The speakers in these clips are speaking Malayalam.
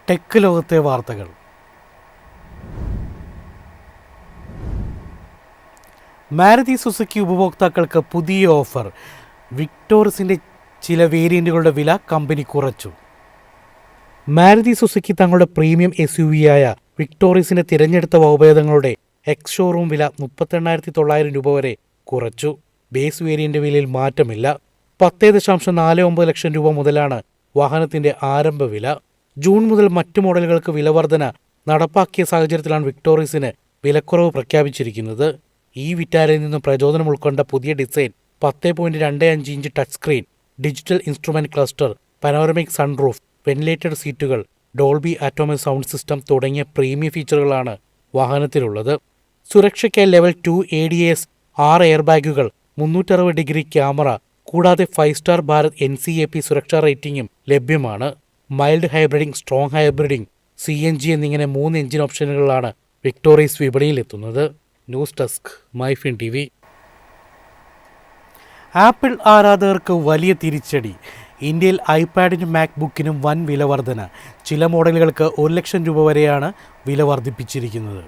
ടെക് ലോകത്തെ വാർത്തകൾ. മാരുതി സുസുക്കി ഉപഭോക്താക്കൾക്ക് പുതിയ ഓഫർ. വിക്ടോറിസിൻ്റെ ചില വേരിയൻറ്റുകളുടെ വില കമ്പനി കുറച്ചു. മാരുതി സുസുക്കി തങ്ങളുടെ പ്രീമിയം SUV-യായ വിക്ടോറിസിൻ്റെ തിരഞ്ഞെടുത്ത വകഭേദങ്ങളുടെ എക്സ് ഷോറൂം വില 38,900 രൂപ വരെ കുറച്ചു. ബേസ് വേരിയൻ്റ് വിലയിൽ മാറ്റമില്ല. 10.49 ലക്ഷം രൂപ മുതലാണ് വാഹനത്തിൻ്റെ ആരംഭ വില. ജൂൺ മുതൽ മറ്റു മോഡലുകൾക്ക് വിലവർധന നടപ്പാക്കിയ സാഹചര്യത്തിലാണ് വിക്ടോറിസിന് വിലക്കുറവ് പ്രഖ്യാപിച്ചിരിക്കുന്നത്. ഈ വിറ്റാരയിൽ നിന്നും പ്രചോദനം ഉൾക്കൊണ്ട പുതിയ design 10.25 inch touch screen, digital instrument cluster, panoramic sunroof, ventilated സീറ്റുകൾ, ഡോൾബി അറ്റോമിക് സൗണ്ട് സിസ്റ്റം തുടങ്ങിയ പ്രീമിയം ഫീച്ചറുകളാണ് വാഹനത്തിലുള്ളത്. സുരക്ഷയ്ക്കായി ലെവൽ 2 ADAS, 6 എയർ ബാഗുകൾ, 360 ഡിഗ്രി ക്യാമറ കൂടാതെ 5 സ്റ്റാർ ഭാരത് NCAP സുരക്ഷാ റേറ്റിംഗും ലഭ്യമാണ്. Mild hybriding, strong hybriding, CNG എന്നിങ്ങനെ 3 എഞ്ചിൻ ഓപ്ഷനുകളാണ് വിക്ടോറിയസ് വിപണിയിലെത്തുന്നത്. News desk, Myfin TV. Apple ആരാധകർക്ക് വലിയ തിരിച്ചടി. ഇന്ത്യയിൽ ഐപാഡിനും മാക്ബുക്കിനും വൻ വില വർധന. ചില മോഡലുകൾക്ക് 1 ലക്ഷം രൂപ വരെയാണ് വില വർദ്ധിപ്പിച്ചിരിക്കുന്നത്.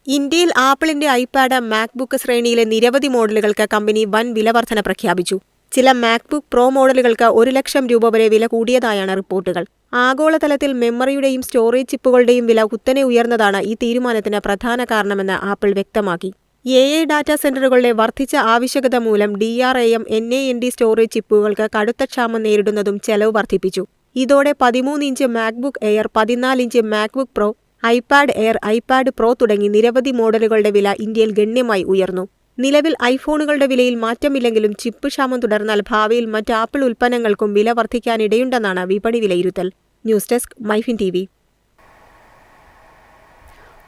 ഇന്ത്യയിൽ ആപ്പിളിന്റെ ഐപാഡ്, മാക്ബുക്ക് ശ്രേണിയിലെ നിരവധി മോഡലുകൾക്ക് കമ്പനി വൻ വിലവർധന പ്രഖ്യാപിച്ചു. ചില മാക്ബുക്ക് പ്രോ മോഡലുകൾക്ക് 1 ലക്ഷം രൂപ വരെ വില കൂടിയതായാണ് റിപ്പോർട്ടുകൾ. ആഗോളതലത്തിൽ മെമ്മറിയുടെയും സ്റ്റോറേജ് ചിപ്പുകളുടെയും വില കുത്തനെ ഉയർന്നതാണ് ഈ തീരുമാനത്തിന് പ്രധാന കാരണമെന്ന് ആപ്പിൾ വ്യക്തമാക്കി. AI ഡാറ്റാ സെന്ററുകളുടെ വർദ്ധിച്ച ആവശ്യകത മൂലം DRAM, NAND സ്റ്റോറേജ് ചിപ്പുകൾക്ക് കടുത്ത ക്ഷാമം നേരിടുന്നതും ചെലവ് വർദ്ധിപ്പിച്ചു. ഇതോടെ 13 inch MacBook air, 14 inch MacBook pro, iPad air, iPad pro തുടങ്ങി നിരവധി മോഡലുകളുടെ വില ഇന്ത്യയിൽ ഗണ്യമായി ഉയർന്നു. നിലവിൽ ഐഫോണുകളുടെ വിലയിൽ മാറ്റമില്ലെങ്കിലും ചിപ്പ് ക്ഷാമം തുടർന്നാൽ ഭാവിയിൽ മറ്റ് ആപ്പിൾ ഉൽപ്പന്നങ്ങൾക്കും വില വർദ്ധിക്കാനിടയുണ്ടെന്നാണ് വിപണി വിലയിരുത്തൽ. News desk, Myfin TV.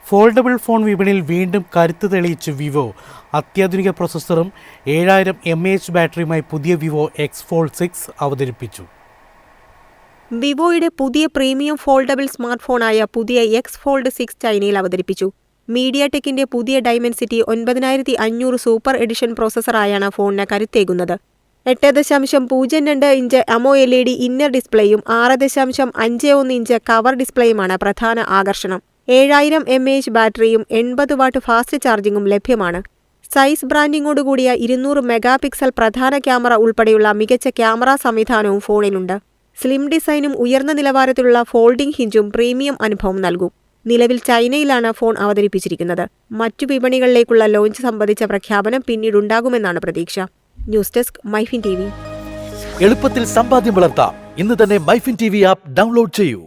Foldable phone വിപണിയിൽ വീണ്ടും കരുത്ത് തെളിയിച്ച് വിവോ. അത്യാധുനിക പ്രൊസസ്സറും 7000 mAh ബാറ്ററിയുമായി പുതിയ വിവോ X Fold 6 അവതരിപ്പിച്ചു. വിവോയുടെ പുതിയ പ്രീമിയം ഫോൾഡബിൾ സ്മാർട്ട് ഫോണായ പുതിയ X Fold 6 ചൈനയിൽ അവതരിപ്പിച്ചു. മീഡിയാടെക്കിന്റെ പുതിയ ഡൈമെൻസിറ്റി 9500 സൂപ്പർ എഡിഷൻ പ്രോസസ്സറായാണ് ഫോണിന് കരുത്തേകുന്നത്. 8.02 ഇഞ്ച് AMOLED ഇന്നർ ഡിസ്പ്ലേയും 6.51 ഇഞ്ച് കവർ ഡിസ്പ്ലേയുമാണ് പ്രധാന ആകർഷണം. 7000 mAh ബാറ്ററിയും 80 വാട്ട് ഫാസ്റ്റ് ചാർജിംഗും ലഭ്യമാണ്. സൈസ് ബ്രാൻഡിങ്ങോടുകൂടിയ 200 മെഗാപിക്സൽ പ്രധാന ക്യാമറ ഉൾപ്പെടെയുള്ള മികച്ച ക്യാമറ സംവിധാനവും ഫോണിലുണ്ട്. സ്ലിം ഡിസൈനും ഉയർന്ന നിലവാരത്തിലുള്ള ഫോൾഡിംഗ് ഹിഞ്ചും പ്രീമിയം അനുഭവം നൽകും. നിലവിൽ ചൈനയിലാണ് ഫോൺ അവതരിപ്പിച്ചിരിക്കുന്നത്. മറ്റു വിപണികളിലേക്കുള്ള ലോഞ്ച് സംബന്ധിച്ച പ്രഖ്യാപനം പിന്നീടുണ്ടാകുമെന്നാണ് പ്രതീക്ഷ. News desk, Myfin TV. എളുപ്പത്തിൽ സമ്പാദ്യം വളർത്താം. ഇന്ന് തന്നെ മൈഫിൻ TV ആപ്പ് ഡൗൺലോഡ് ചെയ്യൂ.